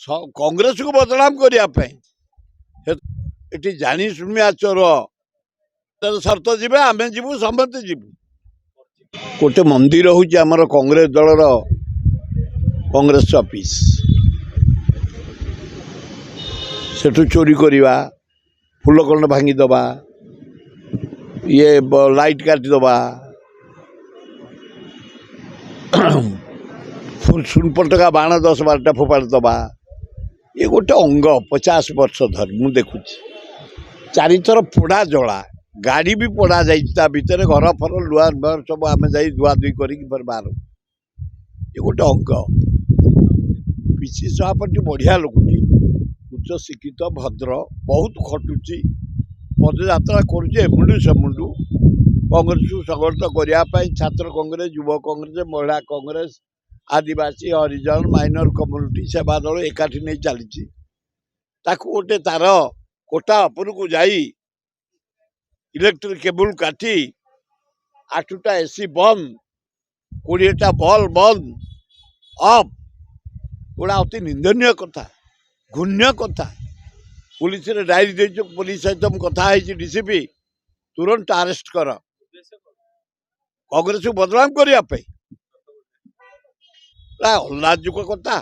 कांग्रेस को बदनाम करने ये जानी शुणिया चोर शर्त जीवे आम जीवु समस्ते जीवु गोटे मंदिर हूँ आमर कांग्रेस दलर कांग्रेस ऑफिस सेठू चोरी करवा फूलकंड भांगीदबा ये लाइट काटिदबा सुनपटका बाण 10-12टा फोपाड़दबा ये गोटे अंग 50 वर्ष धर मु देखुची 4 थर पोड़ा जला गाड़ी भी पोड़ा जाता भितर घर फर लुआ घर सब आम जा धुआ धुई कर बाहर ये गोटे अंग पिसी सभापति बढ़िया लोकटी उच्च शिक्षित भद्र बहुत खटुची पदयात्रा करुँडु सेमुंडू कांग्रेस को संगठित करने छात्र कांग्रेस युवा कांग्रेस महिला कांग्रेस आदिवासी हरिजन माइनर कम्युनिटी सेवा दल एकाठी नहीं चली गोटे तार कोटा उपर को जाई इलेक्ट्रिक केबल काटी 8टा एसी बंद 20टा बल्ब बंद अफ गोड़ा अति निंदनीय कथा घृण्य कथा पुलिस रे डायरी दे पुलिस सहित कथा डीसीपी तुरंत अरेस्ट कर कांग्रेस को बदनाम करने अल्लाजुक कथा